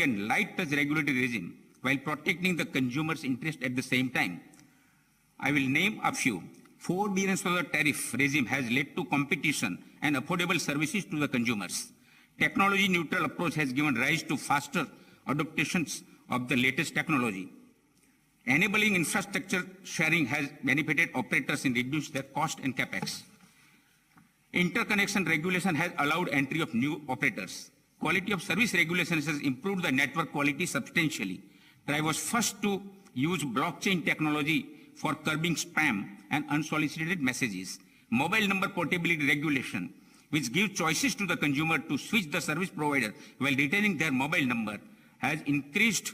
and light touch regulatory regime while protecting the consumer's interest at the same time. I will name a few. Forbearance of the tariff regime has led to competition and affordable services to the consumers. Technology-neutral approach has given rise to faster adaptations of the latest technology. Enabling infrastructure sharing has benefited operators in reducing their cost and capex. Interconnection regulation has allowed entry of new operators. Quality of service regulations has improved the network quality substantially. TRAI was first to use blockchain technology for curbing spam and unsolicited messages. Mobile number portability regulation, which gives choices to the consumer to switch the service provider while retaining their mobile number, has increased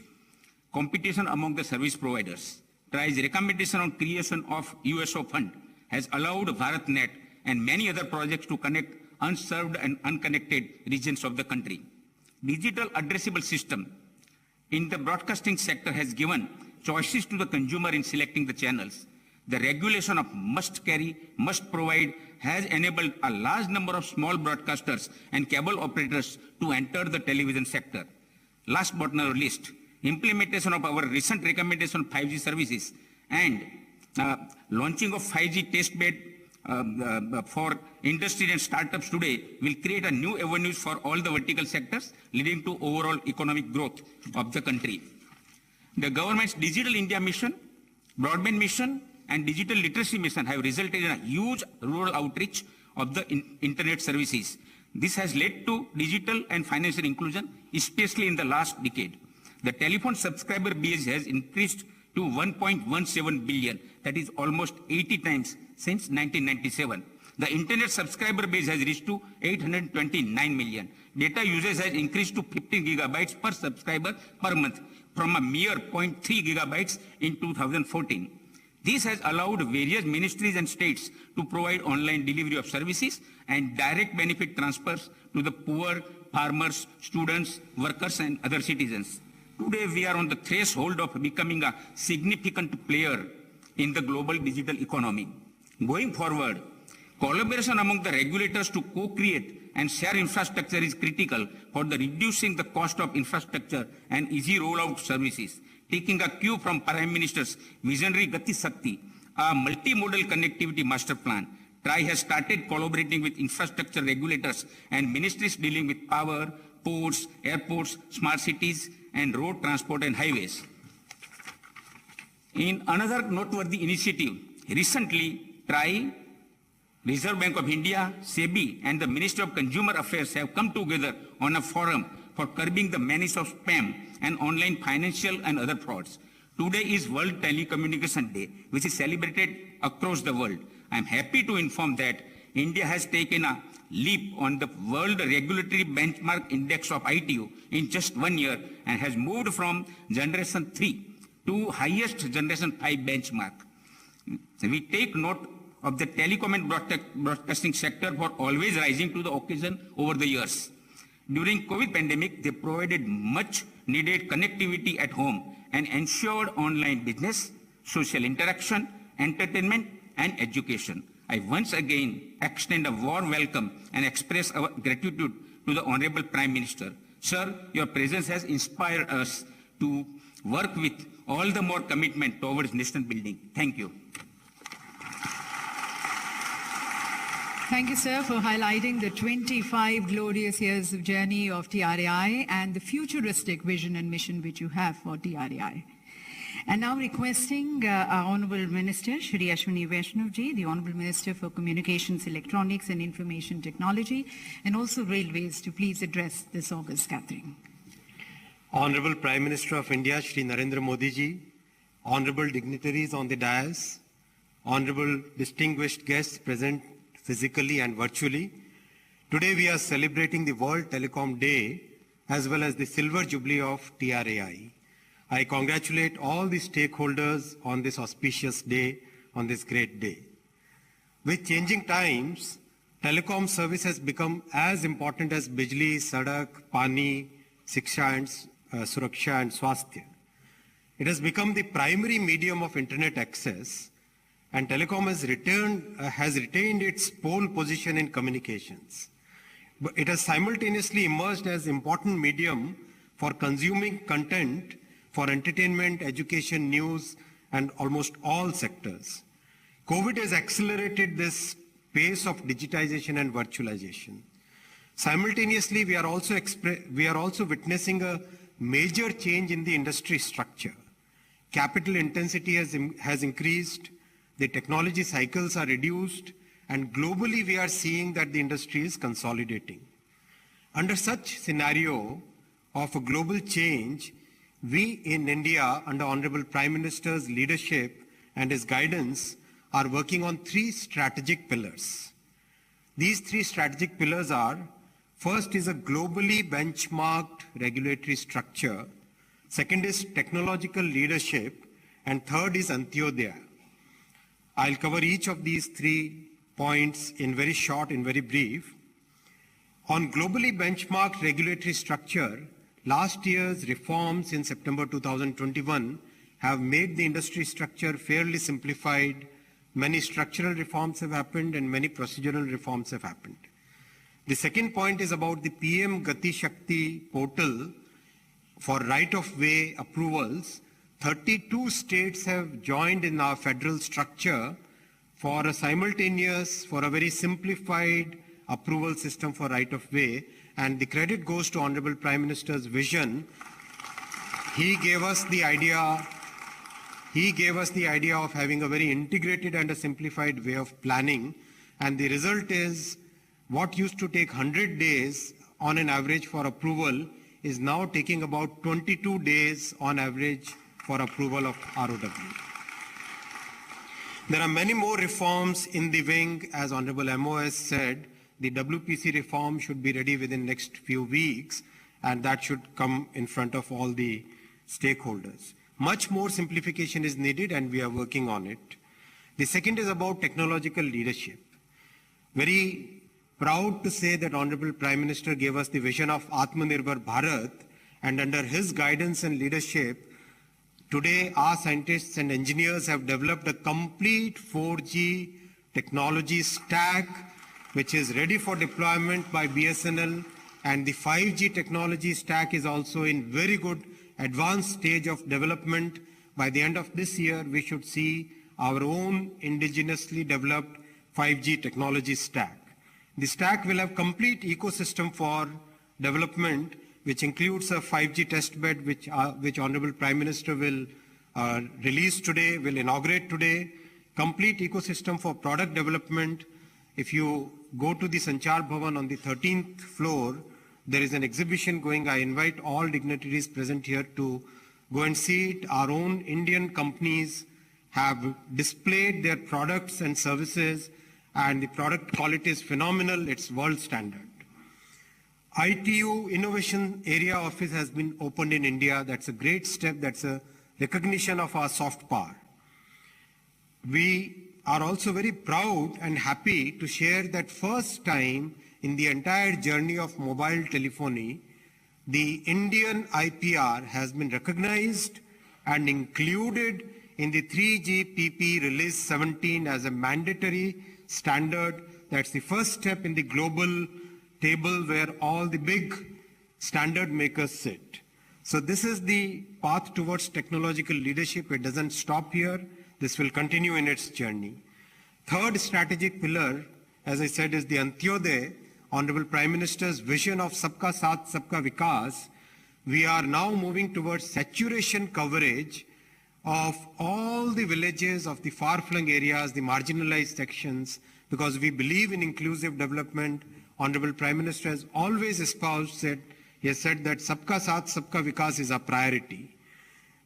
competition among the service providers. TRAI's recommendation on creation of USO fund has allowed BharatNet and many other projects to connect unserved and unconnected regions of the country. Digital addressable system in the broadcasting sector has given choices to the consumer in selecting the channels. The regulation of must carry, must provide has enabled a large number of small broadcasters and cable operators to enter the television sector. Last but not least, implementation of our recent recommendation on 5G services and launching of 5G testbed for industry and startups today will create a new avenues for all the vertical sectors, leading to overall economic growth of the country. The government's Digital India mission, broadband mission, and digital literacy mission have resulted in a huge rural outreach of the internet services. This has led to digital and financial inclusion, especially in the last decade. The telephone subscriber base has increased to 1.17 billion, that is almost 80 times since 1997. The internet subscriber base has reached to 829 million. Data usage has increased to 15 gigabytes per subscriber per month from a mere 0.3 gigabytes in 2014. This has allowed various ministries and states to provide online delivery of services and direct benefit transfers to the poor, farmers, students, workers, and other citizens. Today, we are on the threshold of becoming a significant player in the global digital economy. Going forward, collaboration among the regulators to co-create and share infrastructure is critical for the reducing the cost of infrastructure and easy rollout services. Taking a cue from Prime Minister's visionary Gati Shakti, a multimodal connectivity master plan, TRAI has started collaborating with infrastructure regulators and ministries dealing with power, ports, airports, smart cities, and road transport and highways. In another noteworthy initiative, recently TRAI, Reserve Bank of India, SEBI, and the Ministry of Consumer Affairs have come together on a forum for curbing the menace of spam and online financial and other frauds. Today is World Telecommunication Day, which is celebrated across the world. I am happy to inform that India has taken a leap on the World Regulatory Benchmark Index of ITU in just 1 year and has moved from Generation 3 to highest Generation 5 benchmark. We take note of the telecom and broadcasting sector for always rising to the occasion over the years. During COVID pandemic, they provided much needed connectivity at home and ensured online business, social interaction, entertainment, and education. I once again extend a warm welcome and express our gratitude to the Honorable Prime Minister. Sir, your presence has inspired us to work with all the more commitment towards nation building. Thank you. Thank you, sir, for highlighting the 25 glorious years of journey of TRAI and the futuristic vision and mission which you have for TRAI. And now requesting our Honourable Minister, Shri Ashwini Vaishnav-ji, the Honourable Minister for Communications, Electronics and Information Technology, and also Railways, to please address this august gathering. Honourable Prime Minister of India, Shri Narendra Modi-ji, Honourable dignitaries on the dais, Honourable distinguished guests present physically and virtually, today we are celebrating the World Telecom Day as well as the Silver Jubilee of TRAI. I congratulate all the stakeholders on this auspicious day, on this great day. With changing times, telecom service has become as important as Bijli, Sadak, Pani, Siksha and Suraksha and Swasthya. It has become the primary medium of internet access, and telecom has retained its pole position in communications. But it has simultaneously emerged as important medium for consuming content for entertainment, education, news, and almost all sectors. COVID has accelerated this pace of digitization and virtualization. Simultaneously, we are also witnessing a major change in the industry structure. Capital intensity has increased, the technology cycles are reduced, and globally we are seeing that the industry is consolidating. Under such scenario of a global change, we in India, under Honorable Prime Minister's leadership and his guidance, are working on 3 strategic pillars. These 3 strategic pillars are: first is a globally benchmarked regulatory structure, second is technological leadership, and third is Antyodaya. I'll cover each of these 3 points in very short and very brief. On globally benchmarked regulatory structure, last year's reforms in September 2021 have made the industry structure fairly simplified. Many structural reforms have happened and many procedural reforms have happened. The second point is about the PM Gati Shakti portal for right-of-way approvals. 32 states have joined in our federal structure for a very simplified approval system for right-of-way, and the credit goes to Honorable Prime Minister's vision. He gave us the idea of having a very integrated and a simplified way of planning, and the result is what used to take 100 days on an average for approval is now taking about 22 days on average for approval of ROW. There are many more reforms in the wing. As Honorable MOS said, the WPC reform should be ready within next few weeks, and that should come in front of all the stakeholders. Much more simplification is needed, and we are working on it. The second is about technological leadership. Very proud to say that Honorable Prime Minister gave us the vision of Atmanirbhar Bharat, and under his guidance and leadership, today our scientists and engineers have developed a complete 4G technology stack which is ready for deployment by BSNL, and the 5G technology stack is also in very good advanced stage of development. By the end of this year, we should see our own indigenously developed 5G technology stack. The stack will have complete ecosystem for development, which includes a 5G testbed, which Honorable Prime Minister will release today, will inaugurate today, complete ecosystem for product development. If you go to the Sanchar Bhavan on the 13th floor, there is an exhibition going. I invite all dignitaries present here to go and see it. Our own Indian companies have displayed their products and services, and the product quality is phenomenal. It's world standard. ITU Innovation Area Office has been opened in India. That's a great step. That's a recognition of our soft power. We are also very proud and happy to share that first time in the entire journey of mobile telephony, the Indian IPR has been recognized and included in the 3GPP Release 17 as a mandatory standard. That's the first step in the global table where all the big standard makers sit. So this is the path towards technological leadership. It doesn't stop here. This will continue in its journey. Third strategic pillar, as I said, is the Antyodaya, Honorable Prime Minister's vision of Sabka Saath, Sabka Vikas. We are now moving towards saturation coverage of all the villages of the far-flung areas, the marginalized sections, because we believe in inclusive development. Honorable Prime Minister has always espoused that he has said that Sabka Saath, Sabka Vikas is a priority.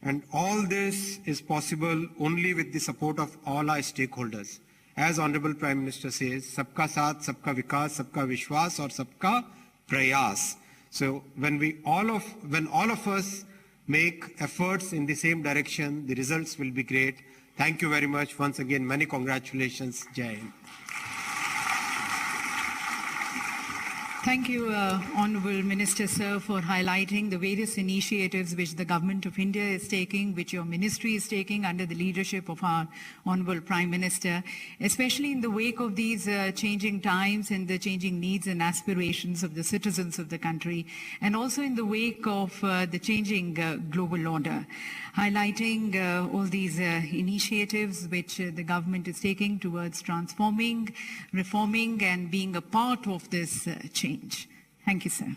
And all this is possible only with the support of all our stakeholders. As Honorable Prime Minister says, Sabka Saath, Sabka Vikas, Sabka Vishwas, or Sabka Prayas. So when all of us make efforts in the same direction, the results will be great. Thank you very much. Once again, many congratulations. Jai Hind. Thank you, Honourable Minister, sir, for highlighting the various initiatives which the Government of India is taking, which your ministry is taking under the leadership of our Honourable Prime Minister, especially in the wake of these changing times and the changing needs and aspirations of the citizens of the country, and also in the wake of the changing global order. Highlighting all these initiatives which the government is taking towards transforming, reforming, and being a part of this change. Thank you, sir.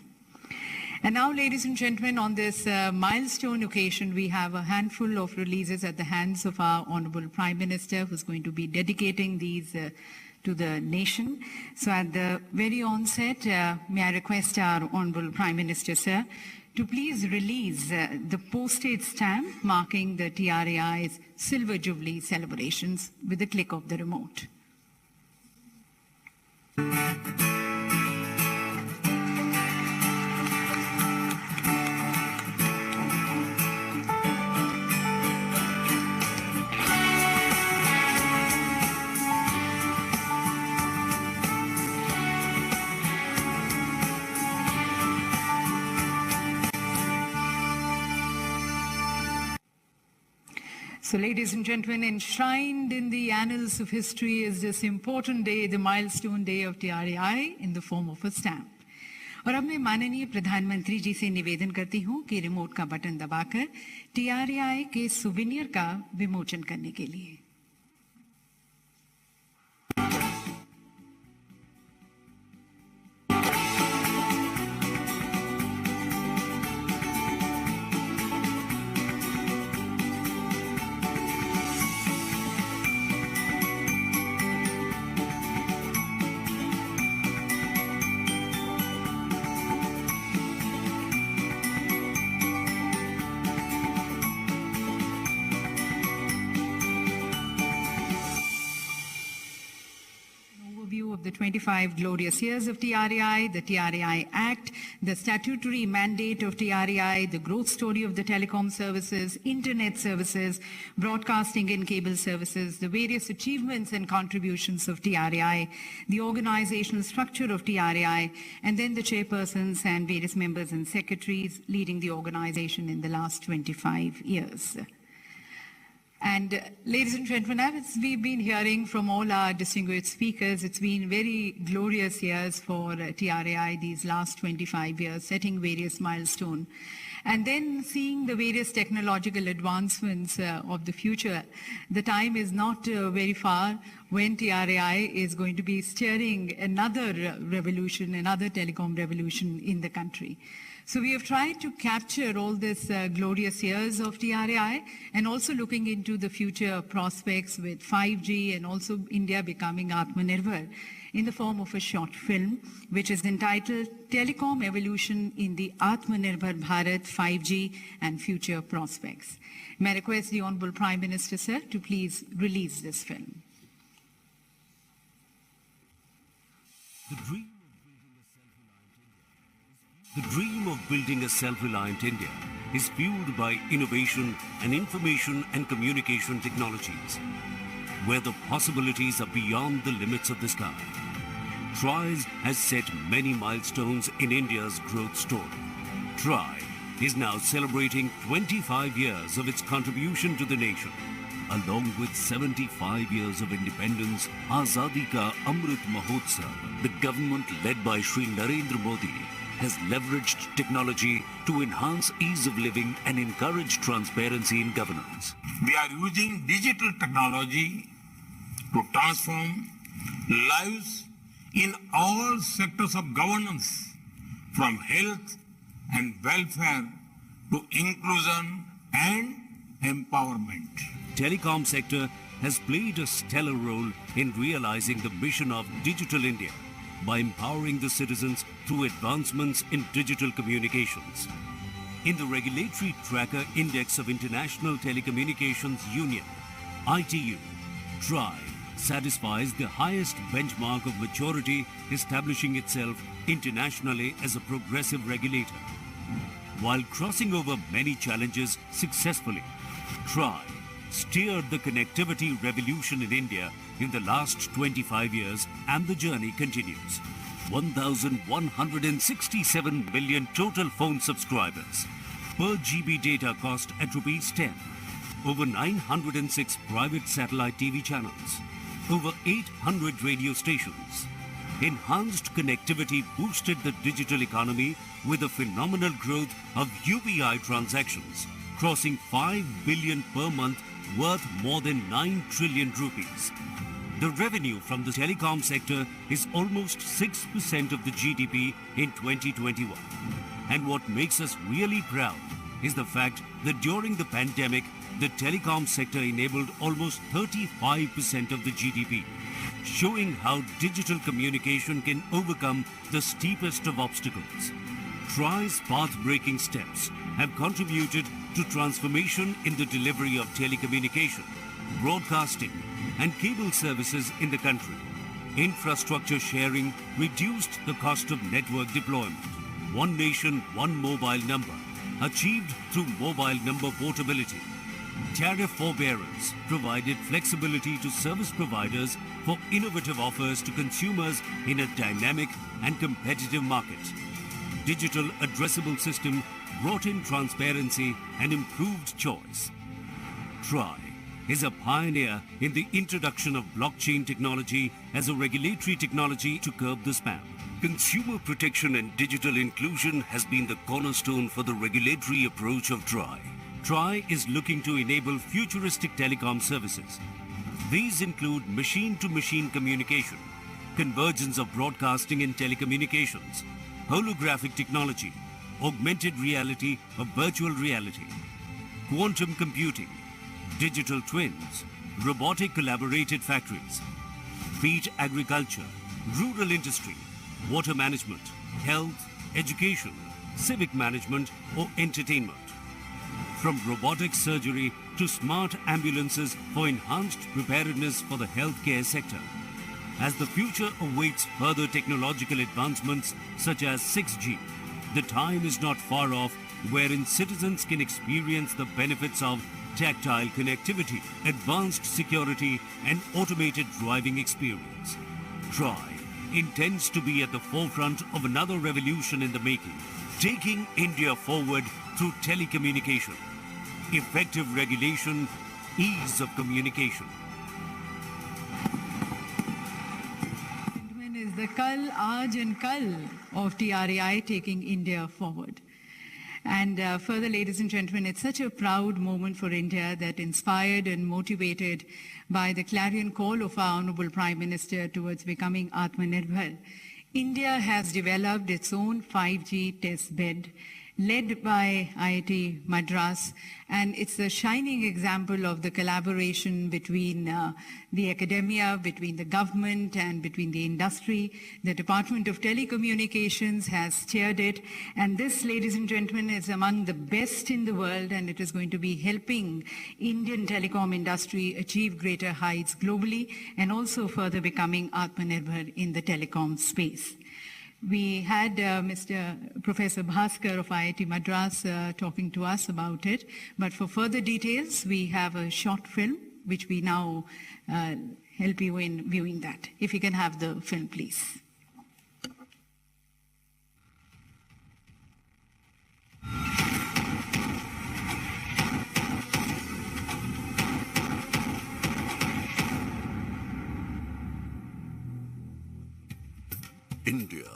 And now, ladies and gentlemen, on this milestone occasion, we have a handful of releases at the hands of our Honorable Prime Minister, who's going to be dedicating these to the nation. So at the very onset, may I request our Honorable Prime Minister, sir, to please release the postage stamp marking the TRAI's Silver Jubilee celebrations with the click of the remote. So, ladies and gentlemen, enshrined in the annals of history is this important day, the milestone day of TRAI, in the form of a stamp. और अब मैं माननीय प्रधानमंत्री जी से निवेदन करती हूँ कि रिमोट का बटन दबाकर TRAI के सुवेनियर का विमोचन करने के लिए। Of the 25 glorious years of TRAI, the TRAI Act, the statutory mandate of TRAI, the growth story of the telecom services, internet services, broadcasting and cable services, the various achievements and contributions of TRAI, the organizational structure of TRAI, and then the chairpersons and various members and secretaries leading the organization in the last 25 years. And ladies and gentlemen, as we've been hearing from all our distinguished speakers, it's been very glorious years for TRAI these last 25 years, setting various milestones. And then seeing the various technological advancements of the future, the time is not very far when TRAI is going to be steering another revolution, another telecom revolution in the country. So we have tried to capture all these glorious years of TRAI and also looking into the future prospects with 5G and also India becoming Atmanirbhar in the form of a short film, which is entitled Telecom Evolution in the Atmanirbhar Bharat 5G and Future Prospects. May I request the Honorable Prime Minister, sir, to please release this film. The dream of building a self-reliant India is fueled by innovation and information and communication technologies, where the possibilities are beyond the limits of the sky. TRAI has set many milestones in India's growth story. TRAI is now celebrating 25 years of its contribution to the nation. Along with 75 years of independence, Azadi Ka Amrit Mahotsav, the government led by Shri Narendra Modi has leveraged technology to enhance ease of living and encourage transparency in governance. We are using digital technology to transform lives in all sectors of governance, from health and welfare to inclusion and empowerment. Telecom sector has played a stellar role in realizing the mission of Digital India by empowering the citizens through advancements in digital communications. In the Regulatory Tracker Index of International Telecommunications Union, ITU, TRAI satisfies the highest benchmark of maturity, establishing itself internationally as a progressive regulator. While crossing over many challenges successfully, TRAI steered the connectivity revolution in India in the last 25 years, and the journey continues. 1,167 million total phone subscribers. Per GB data cost at rupees 10. Over 906 private satellite TV channels. Over 800 radio stations. Enhanced connectivity boosted the digital economy with a phenomenal growth of UPI transactions, crossing 5 billion per month, worth more than 9 trillion rupees. The revenue from the telecom sector is almost 6% of the GDP in 2021. And what makes us really proud is the fact that during the pandemic, the telecom sector enabled almost 35% of the GDP, showing how digital communication can overcome the steepest of obstacles. TRAI's path-breaking steps have contributed to transformation in the delivery of telecommunication, broadcasting, and cable services in the country. Infrastructure sharing reduced the cost of network deployment. One nation, one mobile number, achieved through mobile number portability. Tariff forbearance provided flexibility to service providers for innovative offers to consumers in a dynamic and competitive market. Digital addressable system brought in transparency and improved choice. TRAI is a pioneer in the introduction of blockchain technology as a regulatory technology to curb the spam. Consumer protection and digital inclusion has been the cornerstone for the regulatory approach of TRAI. TRAI is looking to enable futuristic telecom services. These include machine-to-machine communication, convergence of broadcasting and telecommunications, holographic technology, augmented reality or virtual reality, quantum computing, digital twins, robotic collaborated factories, wheat agriculture, rural industry, water management, health, education, civic management or entertainment. From robotic surgery to smart ambulances for enhanced preparedness for the healthcare sector. As the future awaits further technological advancements such as 6G, the time is not far off wherein citizens can experience the benefits of tactile connectivity, advanced security, and automated driving experience. TRAI intends to be at the forefront of another revolution in the making, taking India forward through telecommunication, effective regulation, ease of communication. Is the Kal, Aaj and Kal of TRAI taking India forward. And further, ladies and gentlemen, it's such a proud moment for India that, inspired and motivated by the clarion call of our Honorable Prime Minister towards becoming Atmanirbhar, India has developed its own 5G test bed led by IIT Madras, and it's a shining example of the collaboration between the academia, between the government and between the industry. The Department of Telecommunications has chaired it, and this, ladies and gentlemen, is among the best in the world, and it is going to be helping Indian telecom industry achieve greater heights globally and also further becoming Atmanirbhar in the telecom space. We had Professor Bhaskar of IIT Madras talking to us about it. But for further details, we have a short film, which we now help you in viewing that. If you can have the film, please. India,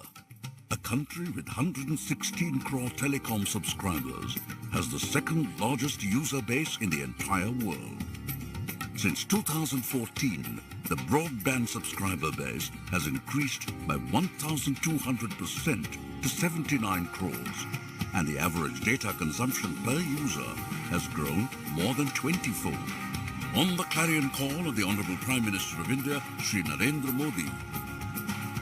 a country with 116 crore telecom subscribers, has the second largest user base in the entire world. Since 2014, the broadband subscriber base has increased by 1,200% to 79 crores, and the average data consumption per user has grown more than 20-fold. On the clarion call of the Honorable Prime Minister of India, Shri Narendra Modi,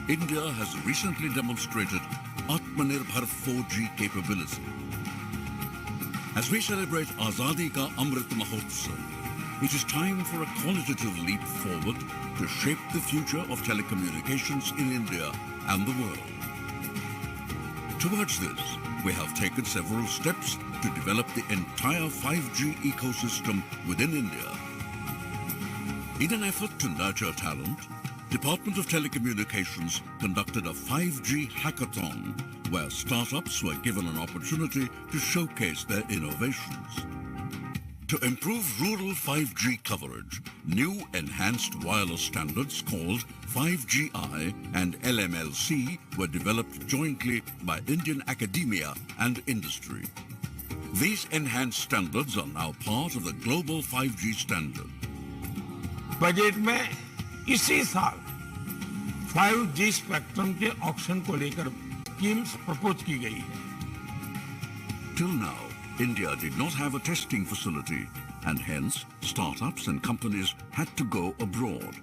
India has recently demonstrated Atmanirbhar 4G capability. As we celebrate Azadi Ka Amrit Mahotsav, it is time for a qualitative leap forward to shape the future of telecommunications in India and the world. Towards this, we have taken several steps to develop the entire 5G ecosystem within India. In an effort to nurture talent, Department of Telecommunications conducted a 5G hackathon where startups were given an opportunity to showcase their innovations. To improve rural 5G coverage, new enhanced wireless standards called 5GI and LMLC were developed jointly by Indian academia and industry. These enhanced standards are now part of the global 5G standard. Budget में इसी साल 5G spectrum के auction को लेकर schemes propose की गई है. Till now, India did not have a testing facility, and hence startups and companies had to go abroad.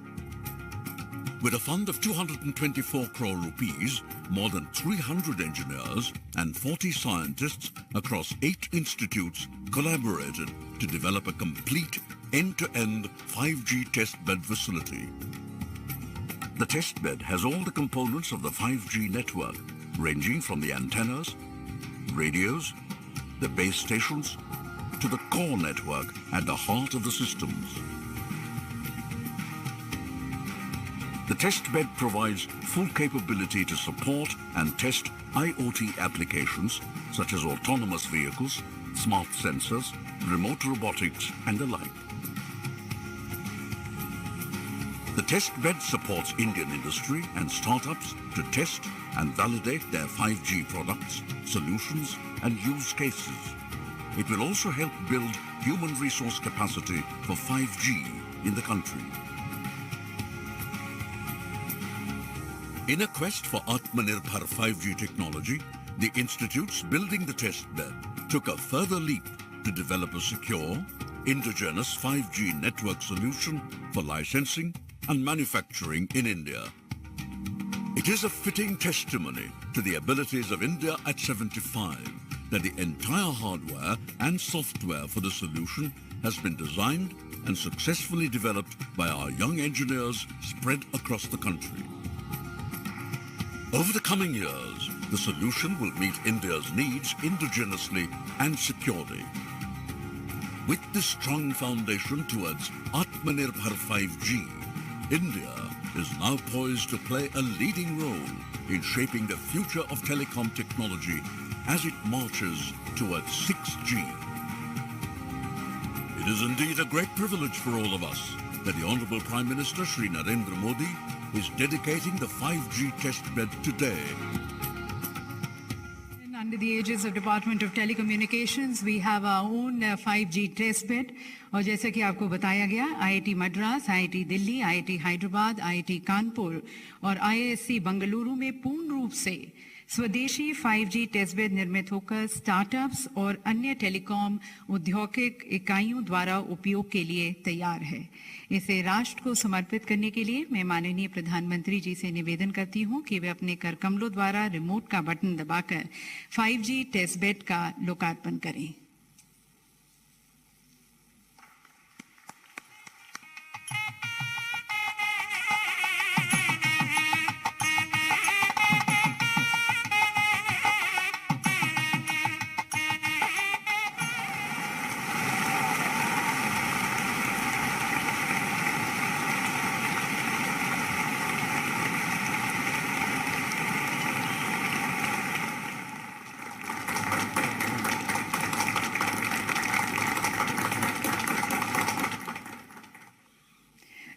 With a fund of 224 crore rupees, more than 300 engineers and 40 scientists across 8 institutes collaborated to develop a complete end-to-end 5G testbed facility. The testbed has all the components of the 5G network, ranging from the antennas, radios, the base stations, to the core network at the heart of the systems. The testbed provides full capability to support and test IoT applications such as autonomous vehicles, smart sensors, remote robotics, and the like. The testbed supports Indian industry and startups to test and validate their 5G products, solutions, and use cases. It will also help build human resource capacity for 5G in the country. In a quest for Atmanirbhar 5G technology, the institutes building the testbed took a further leap to develop a secure, indigenous 5G network solution for licensing and manufacturing in India. It is a fitting testimony to the abilities of India at 75 that the entire hardware and software for the solution has been designed and successfully developed by our young engineers spread across the country. Over the coming years, the solution will meet India's needs indigenously and securely. With this strong foundation towards Atmanirbhar 5G, India is now poised to play a leading role in shaping the future of telecom technology as it marches towards 6G. It is indeed a great privilege for all of us that the Honorable Prime Minister Shri Narendra Modi is dedicating the 5G testbed today. Under the aegis of Department of Telecommunications, we have our own 5G testbed. और जैसा कि आपको बताया गया, IIT Madras, IIT Delhi, IIT Hyderabad, IIT Kanpur और IISc Bengaluru में पूर्ण रूप से स्वदेशी 5G टेस्टबेड निर्मित होकर स्टार्टअप्स और अन्य टेलीकॉम औद्योगिक इकाइयों द्वारा उपयोग के लिए तैयार है. इसे राष्ट्र को समर्पित करने के लिए मैं माननीय प्रधानमंत्री जी से निवेदन करती हूं कि वे अपने कर कमलों द्वारा रिमोट का बटन दबाकर 5G टेस्टबेड का लोकार्पण करें.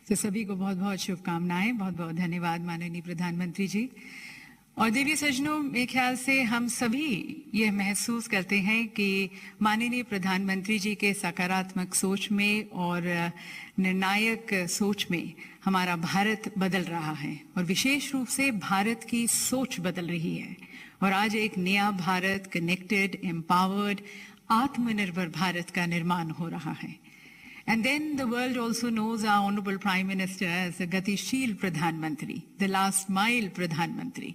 तो सभी को बहुत बहुत शुभकामनाएं. बहुत बहुत धन्यवाद माननीय प्रधानमंत्री जी. और देवी सज्जनों, मेरे ख्याल से हम सभी ये महसूस करते हैं कि माननीय प्रधानमंत्री जी के सकारात्मक सोच में और निर्णायक सोच में हमारा भारत बदल रहा है और विशेष रूप से भारत की सोच बदल रही है. और आज एक नया भारत, कनेक्टेड, एम्पावर्ड, आत्मनिर्भर भारत का निर्माण हो रहा है. And then the world also knows our Honorable Prime Minister as a Gatishil Pradhan Mantri, the last mile Pradhan Mantri.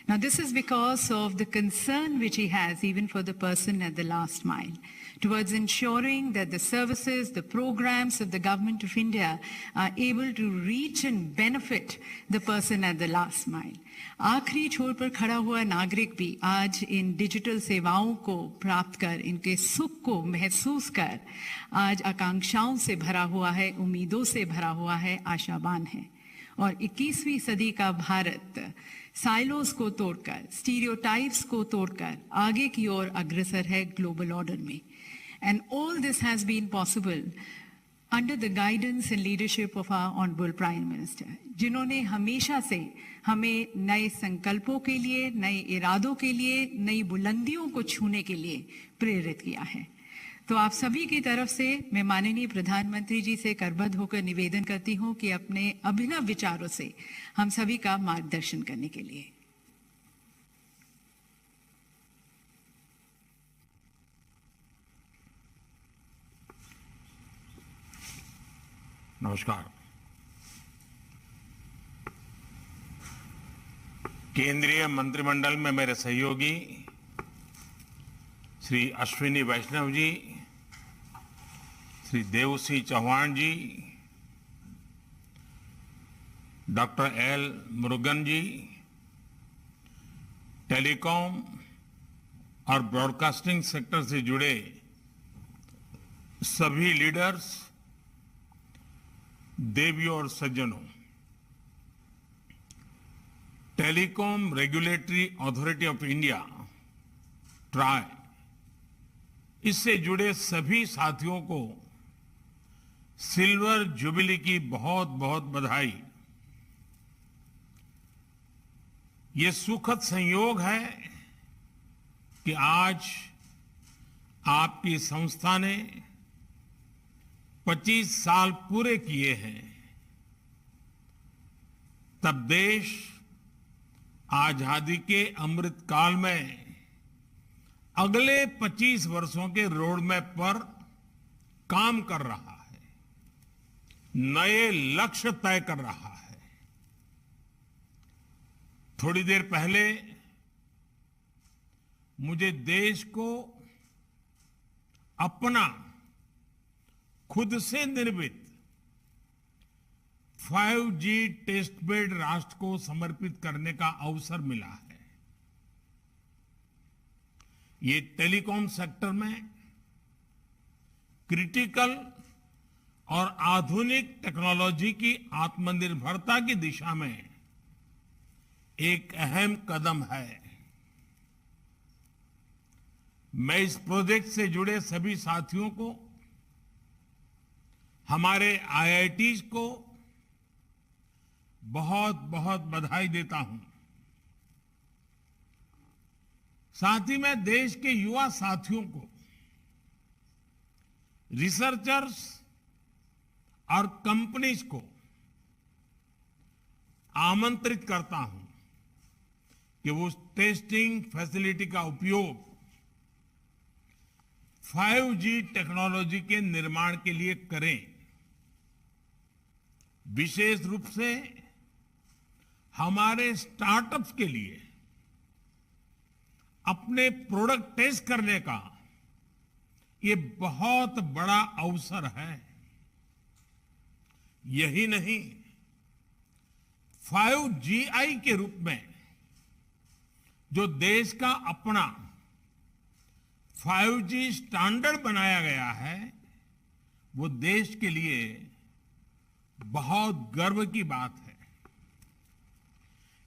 Now this is because of the concern which he has even for the person at the last mile, towards ensuring that the services, the programs of the Government of India are able to reach and benefit the person at the last mile. आखिरी छोर पर खड़ा हुआ नागरिक भी आज इन digital सेवाओं को प्राप्त कर, इनके सुख को महसूस कर आज आकांक्षाओं से भरा हुआ है, उम्मीदों से भरा हुआ है, आशावान है. और 21वीं सदी का भारत साइलोस को तोड़कर, स्टीरियोटाइप्स को तोड़कर आगे की ओर अग्रसर है ग्लोबल ऑर्डर में. And all this has been possible under the guidance and leadership of our Honorable Prime Minister, जिन्होंने हमेशा से हमें नए संकल्पों के लिए, नए इरादों के लिए, नई बुलंदियों को छूने के लिए प्रेरित किया है. तो आप सभी की तरफ से मैं माननीय प्रधानमंत्री जी से करबद्ध होकर निवेदन करती हूं कि अपने अभिनव विचारों से हम सभी का मार्गदर्शन करने के लिए. नमस्कार. केंद्रीय मंत्रिमंडल में मेरे सहयोगी श्री अश्विनी वैष्णव जी, श्री देवसी चौहान जी, डॉक्टर एल मुरुगन जी, टेलीकॉम और ब्रॉडकास्टिंग सेक्टर से जुड़े सभी लीडर्स, देवियों और सज्जनों, telecom regulatory authority of India try, इससे जुड़े सभी साथियों को सिल्वर जुबिली की बहुत बहुत बधाई. ये सुखद संयोग है कि आज आपकी संस्था ने 25 साल पूरे किए हैं. तब देश आजादी के अमृत काल में अगले 25 वर्षों के रोड मैप पर काम कर रहा है, नए लक्ष्य तय कर रहा है. थोड़ी देर पहले मुझे देश को अपना खुद से निर्मित 5G टेस्ट बेड राष्ट्र को समर्पित करने का अवसर मिला है. ये टेलीकॉम सेक्टर में क्रिटिकल और आधुनिक टेक्नोलॉजी की आत्मनिर्भरता की दिशा में एक अहम कदम है. मैं इस प्रोजेक्ट से जुड़े सभी साथियों को, हमारे IITs को बहुत बहुत बधाई देता हूं. साथ ही मैं देश के युवा साथियों को, रिसर्चर्स और कंपनीज को आमंत्रित करता हूं कि वो टेस्टिंग फैसिलिटी का उपयोग 5G टेक्नोलॉजी के निर्माण के लिए करें. विशेष रूप से हमारे स्टार्टअप्स के लिए अपने प्रोडक्ट टेस्ट करने का ये बहुत बड़ा अवसर है. यही नहीं, 5GI के रूप में जो देश का अपना 5G स्टैंडर्ड बनाया गया है, वो देश के लिए बहुत गर्व की बात है.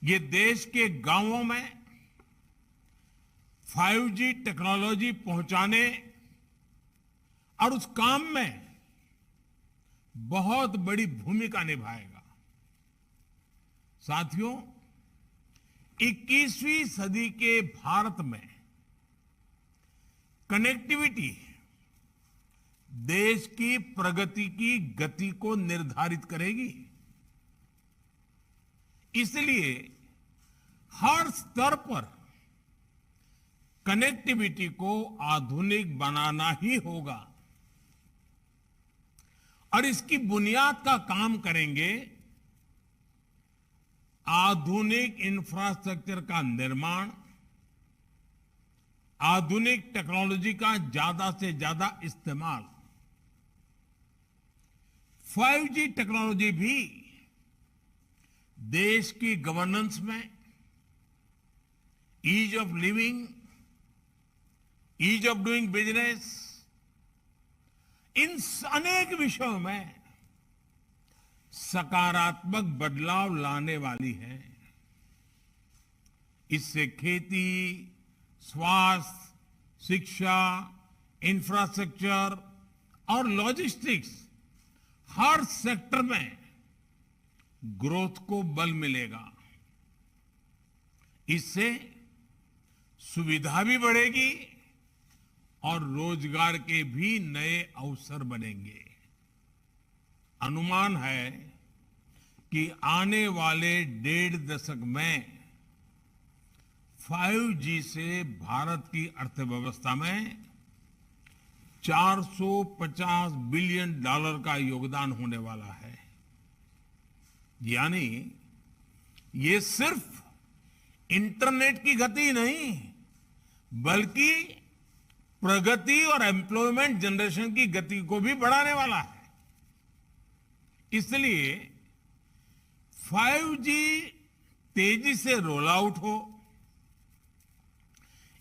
ये देश के गांवों में 5G टेक्नोलॉजी पहुंचाने और उस काम में बहुत बड़ी भूमिका निभाएगा. साथियों, 21वीं सदी के भारत में कनेक्टिविटी देश की प्रगति की गति को निर्धारित करेगी. इसलिए हर स्तर पर कनेक्टिविटी को आधुनिक बनाना ही होगा और इसकी बुनियाद का काम करेंगे आधुनिक इंफ्रास्ट्रक्चर का निर्माण, आधुनिक टेक्नोलॉजी का ज्यादा से ज्यादा इस्तेमाल. 5G टेक्नोलॉजी भी देश की गवर्नेंस में, ease of living, ease of doing business, इन अनेक विषयों में सकारात्मक बदलाव लाने वाली है। इससे खेती, स्वास्थ्य, शिक्षा, इंफ्रास्ट्रक्चर और लॉजिस्टिक्स हर सेक्टर में ग्रोथ को बल मिलेगा। इससे सुविधा भी बढ़ेगी और रोजगार के भी नए अवसर बनेंगे। अनुमान है कि आने वाले 1.5 दशक में 5G से भारत की अर्थव्यवस्था में $450 बिलियन का योगदान होने वाला है। यानी ये सिर्फ इंटरनेट की गति नहीं, बल्कि प्रगति और एम्प्लॉयमेंट जनरेशन की गति को भी बढ़ाने वाला है। इसलिए 5G तेजी से रोल आउट हो,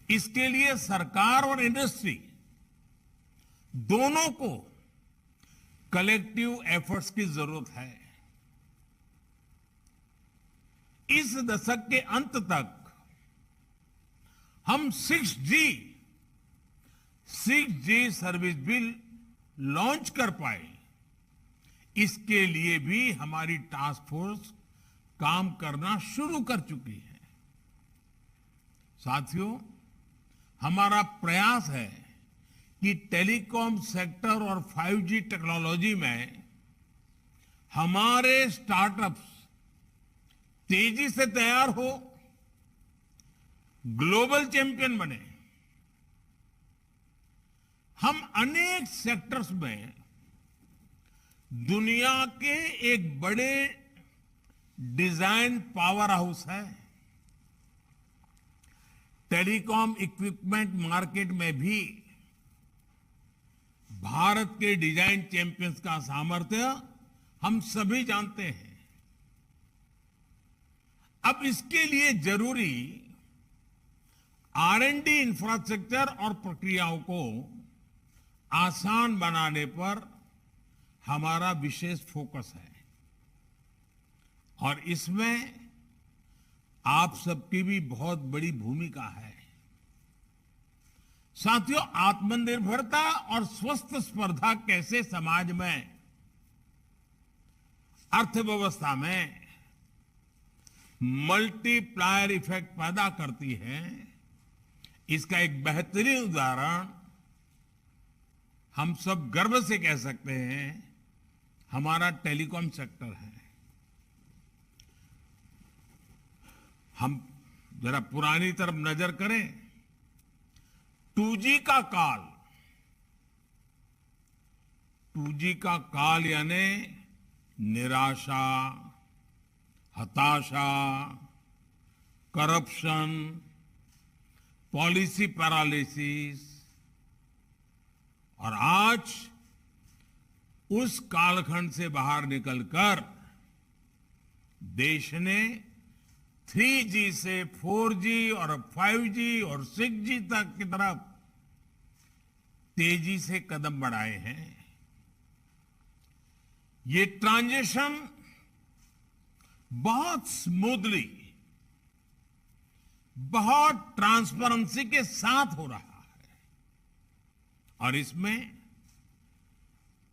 इसके लिए सरकार और इंडस्ट्री दोनों को कलेक्टिव एफर्ट्स की जरूरत है। इस दशक के अंत तक हम 6G सर्विस भी लॉन्च कर पाए, इसके लिए भी हमारी टास्क फोर्स काम करना शुरू कर चुकी है। साथियों, हमारा प्रयास है कि टेलीकॉम सेक्टर और 5G टेक्नोलॉजी में हमारे स्टार्टअप्स तेजी से तैयार हो, ग्लोबल चैंपियन बने। हम अनेक सेक्टर्स में दुनिया के एक बड़े डिजाइन पावर हाउस है। टेलीकॉम इक्विपमेंट मार्केट में भी भारत के डिजाइन चैंपियंस का सामर्थ्य हम सभी जानते हैं। अब इसके लिए जरूरी R&D इंफ्रास्ट्रक्चर और प्रक्रियाओं को आसान बनाने पर हमारा विशेष फोकस है और इसमें आप सबकी भी बहुत बड़ी भूमिका है। साथियों, आत्मनिर्भरता और स्वस्थ स्पर्धा कैसे समाज में, अर्थव्यवस्था में मल्टीप्लायर इफेक्ट पैदा करती है, इसका एक बेहतरीन उदाहरण हम सब गर्व से कह सकते हैं, हमारा टेलीकॉम सेक्टर है। हम जरा पुरानी तरफ नजर करें, 2G का काल, 2G का काल यानी निराशा, हताशा, करप्शन, पॉलिसी पैरालिसिस, और आज उस कालखंड से बाहर निकलकर देश ने 3G से 4G और 5G और 6G तक की तरफ तेजी से कदम बढ़ाए हैं। ये ट्रांजिशन बहुत स्मूथली, बहुत ट्रांसपेरेंसी के साथ हो रहा है और इसमें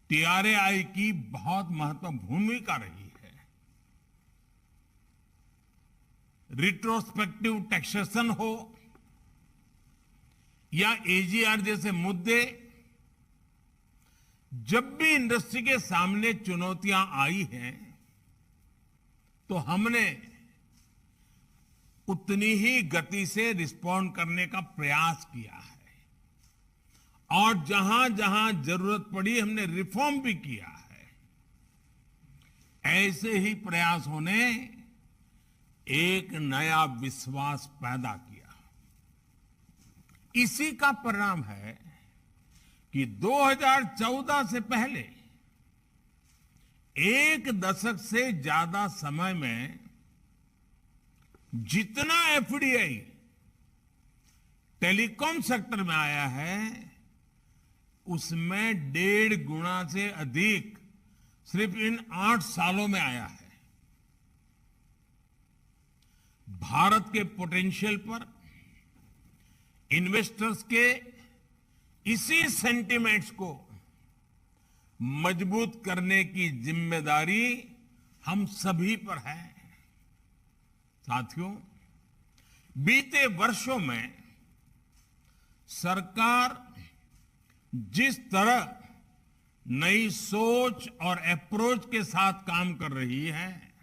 TRAI की बहुत महत्वपूर्ण भूमिका रही है। रिट्रोस्पेक्टिव टैक्सेशन हो या AGR जैसे मुद्दे, जब भी इंडस्ट्री के सामने चुनौतियां आई हैं, तो हमने उतनी ही गति से रिस्पॉन्ड करने का प्रयास किया है और जहां जहां जरूरत पड़ी हमने रिफॉर्म भी किया है। ऐसे ही प्रयासों ने एक नया विश्वास पैदा किया। इसी का परिणाम है कि 2014 से पहले एक दशक से ज्यादा समय में जितना FDI टेलीकॉम सेक्टर में आया है, उसमें 1.5 गुना से अधिक सिर्फ इन 8 सालों में आया है। भारत के पोटेंशियल पर इन्वेस्टर्स के इसी सेंटिमेंट्स को मजबूत करने की जिम्मेदारी हम सभी पर है। साथियों, बीते वर्षों में सरकार जिस तरह नई सोच और अप्रोच के साथ काम कर रही है,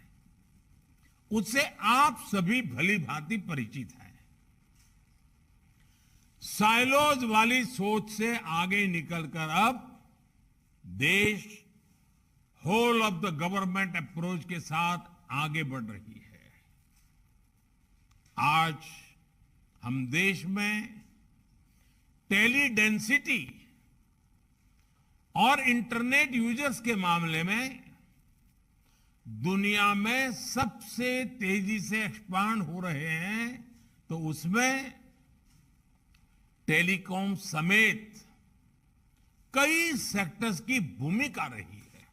उससे आप सभी भली भांति परिचित हैं। साइलोज वाली सोच से आगे निकलकर अब देश whole of the government approach के साथ आगे बढ़ रही है। आज हम देश में टेली डेंसिटी और इंटरनेट यूजर्स के मामले में दुनिया में सबसे तेजी से एक्सपांड हो रहे हैं, तो उसमें टेलीकॉम समेत कई सेक्टर्स की भूमिका रही है।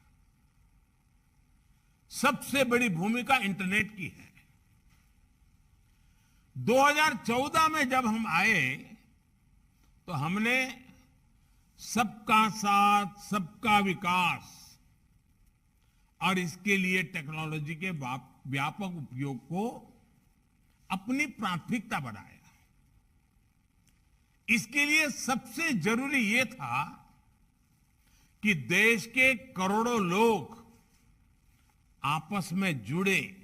सबसे बड़ी भूमिका इंटरनेट की है। 2014 में जब हम आए तो हमने सबका साथ, सबका विकास और इसके लिए टेक्नोलॉजी के व्यापक उपयोग को अपनी प्राथमिकता बनाया। इसके लिए सबसे जरूरी यह था कि देश के करोड़ों लोग आपस में जुड़े,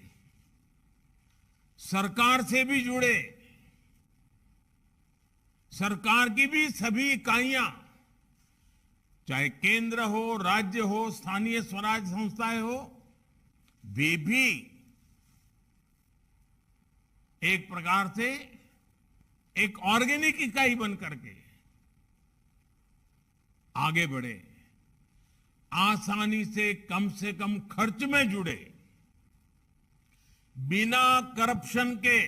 सरकार से भी जुड़े, सरकार की भी सभी इकाइयां, चाहे केंद्र हो, राज्य हो, स्थानीय स्वराज संस्थाएं हो, वे भी एक प्रकार से एक ऑर्गेनिक इकाई बन करके आगे बढ़े, आसानी से कम खर्च में जुड़े, बिना करप्शन के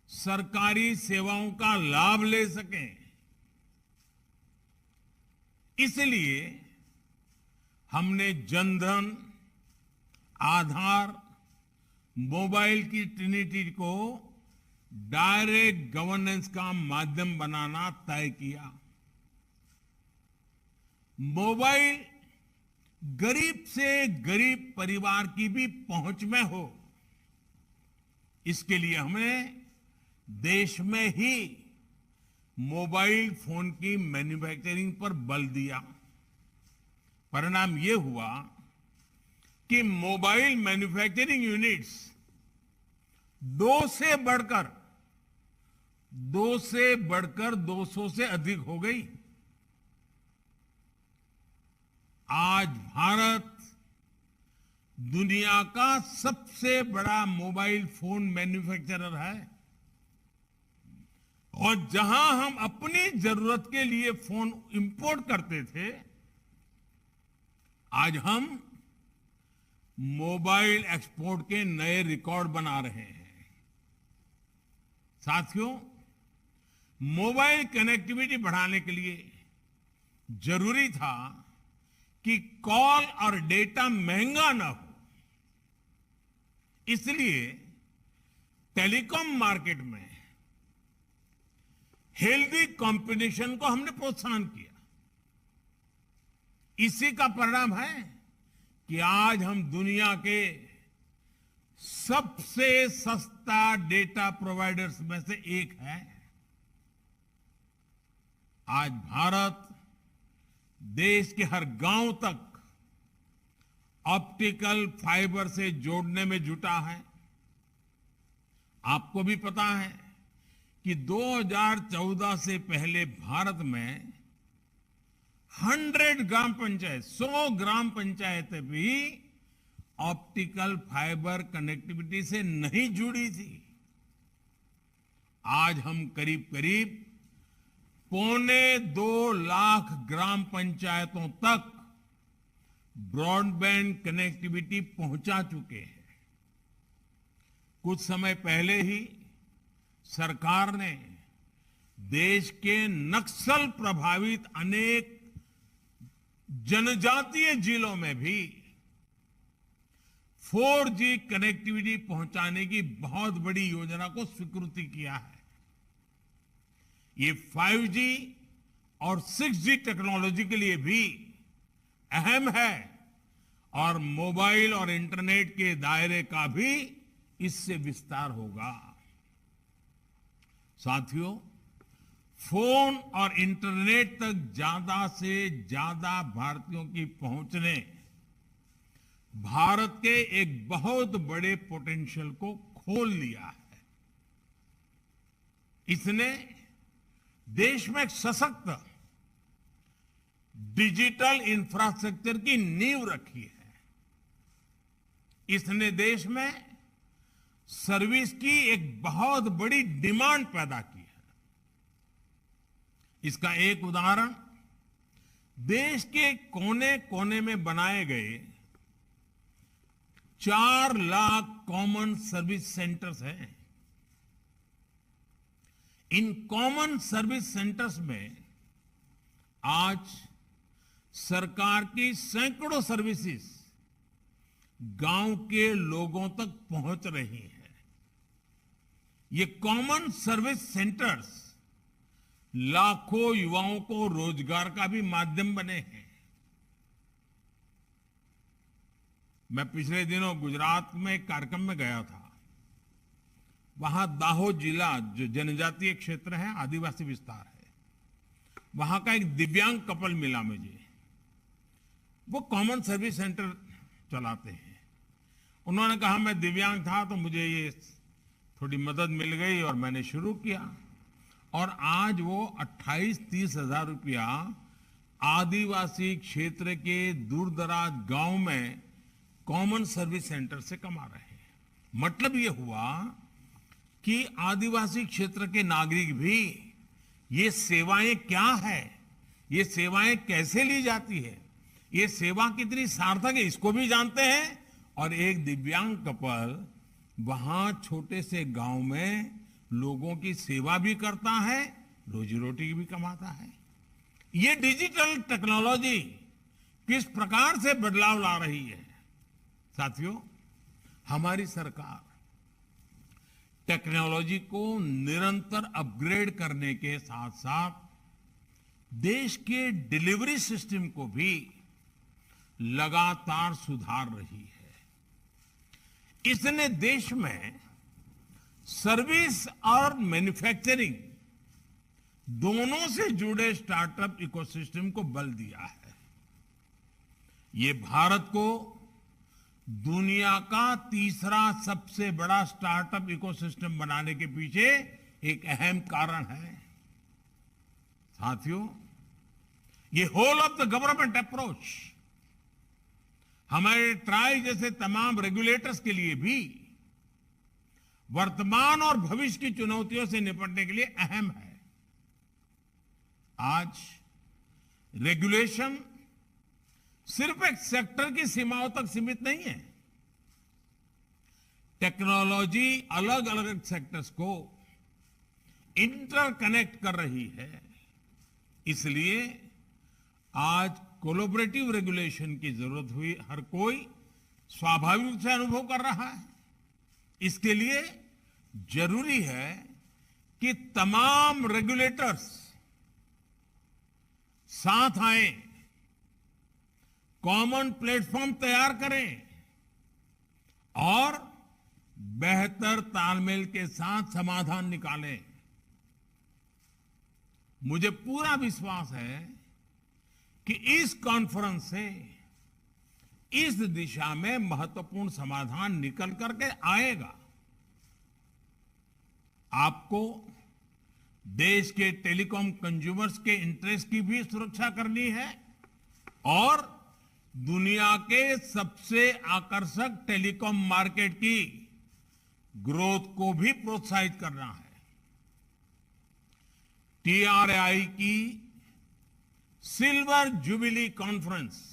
सरकारी सेवाओं का लाभ ले सकें। इसलिए हमने जनधन, आधार, मोबाइल की ट्रिनिटी को डायरेक्ट गवर्नेंस का माध्यम बनाना तय किया। मोबाइल गरीब से गरीब परिवार की भी पहुंच में हो, इसके लिए हमने देश में ही मोबाइल फोन की मैन्युफैक्चरिंग पर बल दिया। परिणाम यह हुआ कि मोबाइल मैन्युफैक्चरिंग यूनिट्स 2 से बढ़कर 200 से अधिक हो गई। आज भारत दुनिया का सबसे बड़ा मोबाइल फोन मैन्युफैक्चरर है, और जहां हम अपनी जरूरत के लिए फोन इंपोर्ट करते थे, आज हम मोबाइल एक्सपोर्ट के नए रिकॉर्ड बना रहे हैं। साथियों, मोबाइल कनेक्टिविटी बढ़ाने के लिए जरूरी था कि कॉल और डेटा महंगा ना हो। इसलिए टेलीकॉम मार्केट में हेल्दी कंपटीशन को हमने प्रोत्साहन किया। इसी का परिणाम है कि आज हम दुनिया के सबसे सस्ता डेटा प्रोवाइडर्स में से एक है। आज भारत देश के हर गांव तक ऑप्टिकल फाइबर से जोड़ने में जुटा है। आपको भी पता है कि 2014 से पहले भारत में 100 ग्राम पंचायतें भी ऑप्टिकल फाइबर कनेक्टिविटी से नहीं जुड़ी थी। आज हम करीब 2.25 लाख ग्राम पंचायतों तक ब्रॉडबैंड कनेक्टिविटी पहुंचा चुके हैं। कुछ समय पहले ही सरकार ने देश के नक्सल प्रभावित अनेक जनजातीय जिलों में भी 4G कनेक्टिविटी पहुंचाने की बहुत बड़ी योजना को स्वीकृति किया है। ये 5G और 6G टेक्नोलॉजी के लिए भी अहम है और मोबाइल और इंटरनेट के दायरे का भी इससे विस्तार होगा। साथियों, फोन और इंटरनेट तक ज्यादा से ज्यादा भारतीयों की पहुंच ने भारत के एक बहुत बड़े पोटेंशियल को खोल लिया है। इसने देश में एक सशक्त डिजिटल इंफ्रास्ट्रक्चर की नींव रखी है। इसने देश में सर्विस की एक बहुत बड़ी डिमांड पैदा की है। इसका एक उदाहरण देश के कोने कोने में बनाए गए 4 लाख कॉमन सर्विस सेंटर्स हैं। इन कॉमन सर्विस सेंटर्स में आज सरकार की सैकड़ों सर्विसेज गांव के लोगों तक पहुंच रही हैं। ये कॉमन सर्विस सेंटर्स लाखों युवाओं को रोजगार का भी माध्यम बने हैं। मैं पिछले दिनों गुजरात में एक कार्यक्रम में गया था। वहां दाहोद जिला जो जनजातीय क्षेत्र है, आदिवासी विस्तार है, वहां का एक दिव्यांग कपल मिला मुझे। वो कॉमन सर्विस सेंटर चलाते हैं। उन्होंने कहा मैं दिव्यांग था तो मुझे ये थोड़ी मदद मिल गई और मैंने शुरू किया और आज वो 28-30 हजार रुपया आदिवासी क्षेत्र के दूर दराज गांव में कॉमन सर्विस सेंटर से कमा रहे हैं। मतलब ये हुआ कि आदिवासी क्षेत्र के नागरिक भी ये सेवाएं क्या है, ये सेवाएं कैसे ली जाती है, ये सेवा कितनी सार्थक है, इसको भी जानते हैं। और एक दिव्यांग कपल वहां छोटे से गांव में लोगों की सेवा भी करता है, रोजी रोटी भी कमाता है। ये डिजिटल टेक्नोलॉजी किस प्रकार से बदलाव ला रही है। साथियों, हमारी सरकार टेक्नोलॉजी को निरंतर अपग्रेड करने के साथ साथ देश के डिलीवरी सिस्टम को भी लगातार सुधार रही है। इसने देश में सर्विस और मैन्युफैक्चरिंग दोनों से जुड़े स्टार्टअप इकोसिस्टम को बल दिया है। ये भारत को दुनिया का तीसरा सबसे बड़ा स्टार्टअप इकोसिस्टम बनाने के पीछे एक अहम कारण है। साथियों, ये whole of the government approach हमारे ट्राई जैसे तमाम रेगुलेटर्स के लिए भी वर्तमान और भविष्य की चुनौतियों से निपटने के लिए अहम है। आज रेगुलेशन सिर्फ एक सेक्टर की सीमाओं तक सीमित नहीं है। टेक्नोलॉजी अलग अलग सेक्टर्स को इंटरकनेक्ट कर रही है। इसलिए आज कोलैबोरेटिव रेगुलेशन की जरूरत हुई हर कोई स्वाभाविक रूप से अनुभव कर रहा है। इसके लिए जरूरी है कि तमाम रेगुलेटर्स साथ आए, कॉमन प्लेटफॉर्म तैयार करें और बेहतर तालमेल के साथ समाधान निकालें। मुझे पूरा विश्वास है कि इस कॉन्फ्रेंस से इस दिशा में महत्वपूर्ण समाधान निकल करके आएगा। आपको देश के टेलीकॉम कंज्यूमर्स के इंटरेस्ट की भी सुरक्षा करनी है और दुनिया के सबसे आकर्षक टेलीकॉम मार्केट की ग्रोथ को भी प्रोत्साहित करना है। TRAI की सिल्वर जुबिली कॉन्फ्रेंस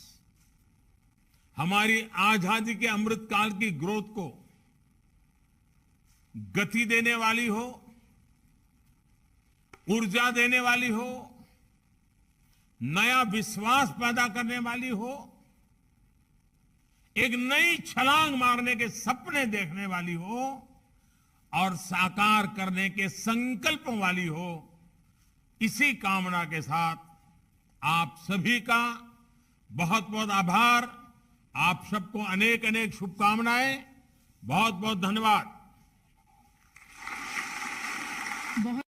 हमारी आजादी के अमृतकाल की ग्रोथ को गति देने वाली हो, ऊर्जा देने वाली हो, नया विश्वास पैदा करने वाली हो, एक नई छलांग मारने के सपने देखने वाली हो और साकार करने के संकल्प वाली हो, इसी कामना के साथ आप सभी का बहुत बहुत आभार, आप सबको अनेक अनेक शुभकामनाएं, बहुत बहुत धन्यवाद। बहुत